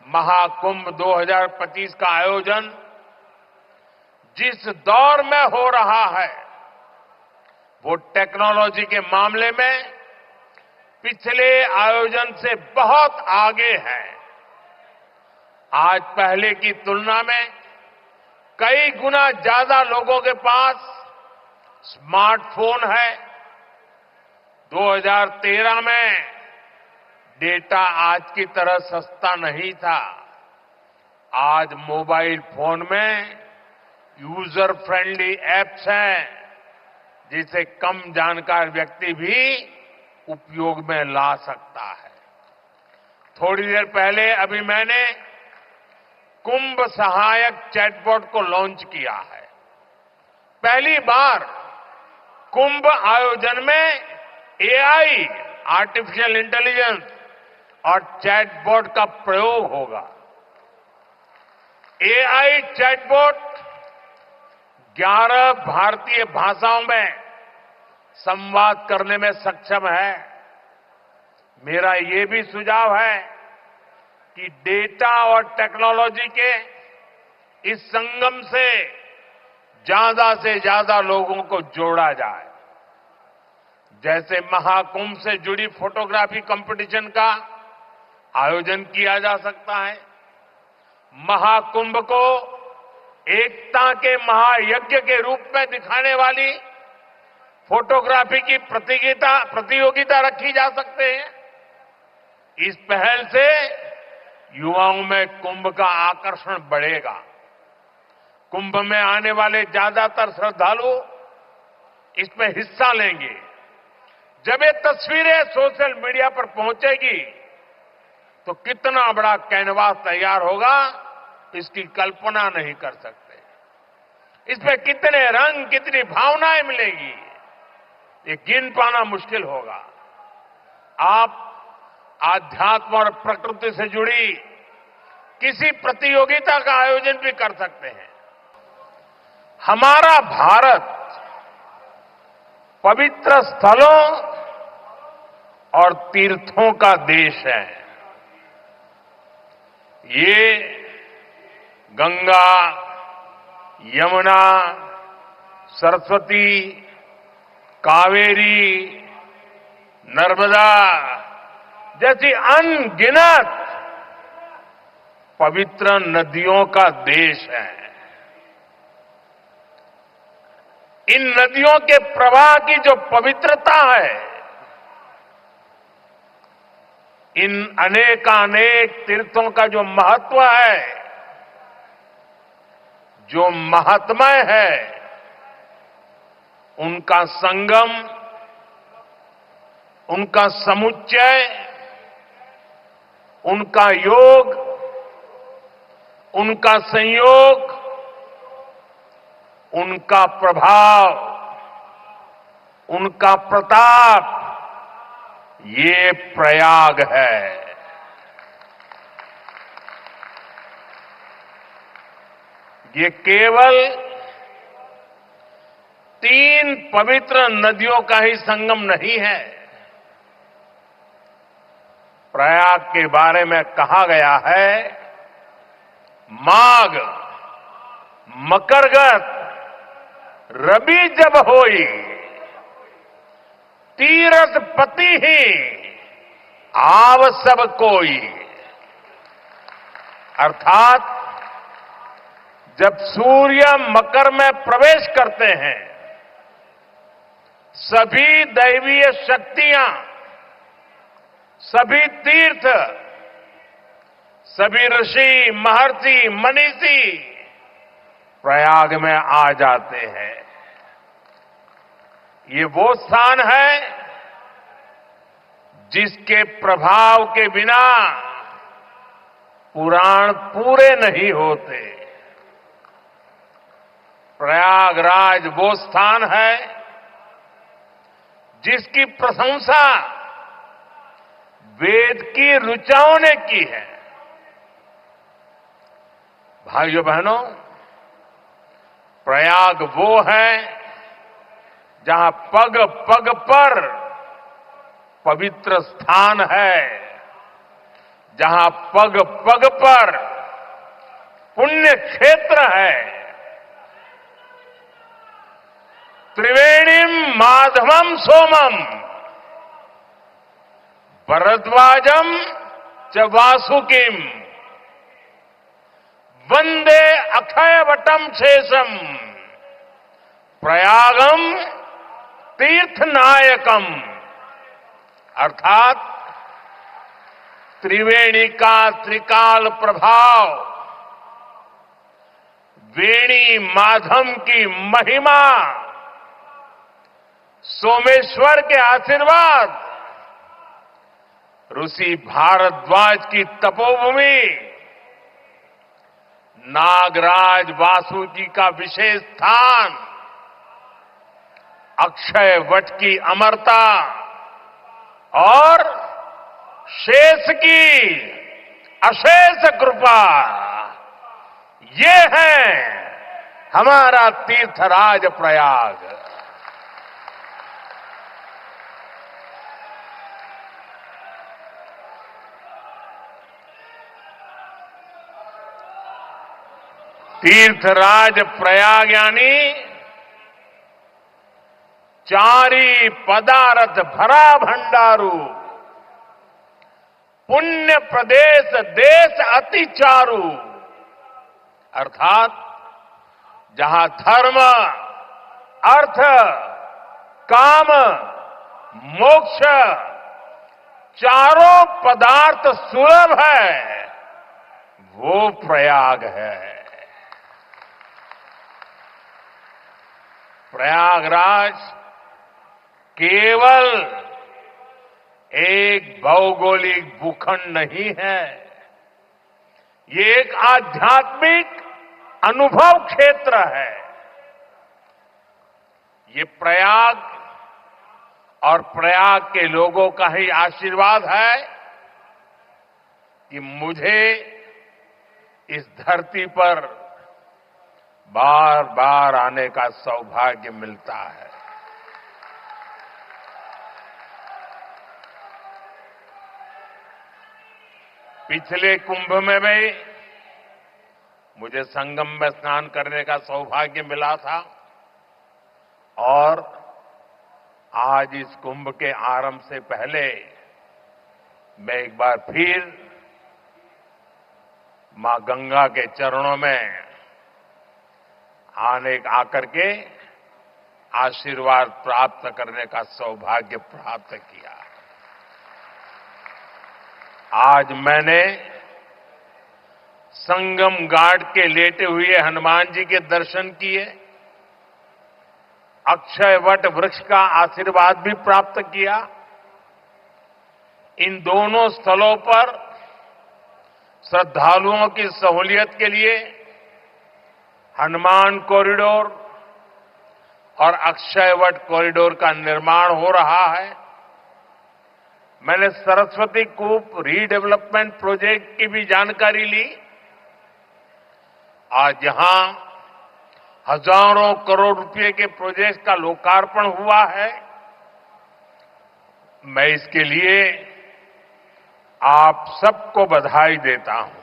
महाकुंभ 2025 का आयोजन जिस दौर में हो रहा है वो टेक्नोलॉजी के मामले में पिछले आयोजन से बहुत आगे है। आज पहले की तुलना में कई गुना ज्यादा लोगों के पास स्मार्टफोन है। 2013 में डेटा आज की तरह सस्ता नहीं था। आज मोबाइल फोन में यूजर फ्रेंडली एप्स हैं जिसे कम जानकार व्यक्ति भी उपयोग में ला सकता है। थोड़ी देर पहले अभी मैंने कुंभ सहायक चैटबॉट को लॉन्च किया है। पहली बार कुंभ आयोजन में एआई, आर्टिफिशियल इंटेलिजेंस और चैटबॉट का प्रयोग होगा। एआई चैटबॉट 11 भारतीय भाषाओं में संवाद करने में सक्षम है। मेरा ये भी सुझाव है कि डेटा और टेक्नोलॉजी के इस संगम से ज्यादा लोगों को जोड़ा जाए। जैसे महाकुंभ से जुड़ी फोटोग्राफी कंपटीशन का आयोजन किया जा सकता है। महाकुंभ को एकता के महायज्ञ के रूप में दिखाने वाली फोटोग्राफी की प्रतियोगिता रखी जा सकते हैं। इस पहल से युवाओं में कुंभ का आकर्षण बढ़ेगा। कुंभ में आने वाले ज्यादातर श्रद्धालु इसमें हिस्सा लेंगे। जब ये तस्वीरें सोशल मीडिया पर पहुंचेगी तो कितना बड़ा कैनवास तैयार होगा इसकी कल्पना नहीं कर सकते। इसमें कितने रंग, कितनी भावनाएं मिलेंगी ये गिन पाना मुश्किल होगा। आप आध्यात्म और प्रकृति से जुड़ी किसी प्रतियोगिता का आयोजन भी कर सकते हैं। हमारा भारत पवित्र स्थलों और तीर्थों का देश है। ये गंगा, यमुना, सरस्वती, कावेरी, नर्मदा जैसी अनगिनत पवित्र नदियों का देश है। इन नदियों के प्रवाह की जो पवित्रता है, इन अनेकानेक तीर्थों का जो महत्व है, जो महात्म्य है, उनका संगम, उनका समुच्चय, उनका योग, उनका संयोग, उनका प्रभाव, उनका प्रताप, ये प्रयाग है। ये केवल 3 पवित्र नदियों का ही संगम नहीं है। प्रयाग के बारे में कहा गया है, माघ मकरगत रवि जब होई, तीरथ पति ही आव सब कोई। अर्थात जब सूर्य मकर में प्रवेश करते हैं, सभी दैवीय शक्तियां, सभी तीर्थ, सभी ऋषि, महर्षि, मनीषी प्रयाग में आ जाते हैं। ये वो स्थान है जिसके प्रभाव के बिना पुराण पूरे नहीं होते। प्रयागराज वो स्थान है जिसकी प्रशंसा वेद की ऋचाओं ने की है। भाइयों बहनों, प्रयाग वो है जहां पग पग पर पवित्र स्थान है, जहां पग पग पर पुण्य क्षेत्र है, त्रिवेणीम माधवम सोमम भरद्वाजम च वासुकिम वंदे अक्षयवटम शेषम प्रयागम तीर्थनायकम। अर्थात त्रिवेणी का त्रिकाल प्रभाव, वेणी माधव की महिमा, सोमेश्वर के आशीर्वाद, ऋषि भारद्वाज की तपोभूमि, नागराज वासुकी का विशेष स्थान, अक्षय वट की अमरता और शेष की अशेष कृपा, ये है हमारा तीर्थराज प्रयाग। तीर्थराज प्रयाग यानी चारी पदार्थ भरा भंडारू, पुण्य प्रदेश देश अति चारु। अर्थात जहां धर्म, अर्थ, काम, मोक्ष चारों पदार्थ सुलभ है, वो प्रयाग है। प्रयागराज केवल एक भौगोलिक भूखंड नहीं है, ये एक आध्यात्मिक अनुभव क्षेत्र है। ये प्रयाग और प्रयाग के लोगों का ही आशीर्वाद है कि मुझे इस धरती पर बार बार आने का सौभाग्य मिलता है। पिछले कुंभ में भी मुझे संगम में स्नान करने का सौभाग्य मिला था और आज इस कुंभ के आरंभ से पहले मैं एक बार फिर मां गंगा के चरणों में आकर के आशीर्वाद प्राप्त करने का सौभाग्य प्राप्त किया। आज मैंने संगम घाट के लेटे हुए हनुमान जी के दर्शन किए, अक्षय वट वृक्ष का आशीर्वाद भी प्राप्त किया। इन दोनों स्थलों पर श्रद्धालुओं की सहूलियत के लिए हनुमान कॉरिडोर और अक्षय वट कॉरिडोर का निर्माण हो रहा है। मैंने सरस्वती कूप रीडेवलपमेंट प्रोजेक्ट की भी जानकारी ली। आज यहां हजारों करोड़ रुपए के प्रोजेक्ट का लोकार्पण हुआ है। मैं इसके लिए आप सबको बधाई देता हूं।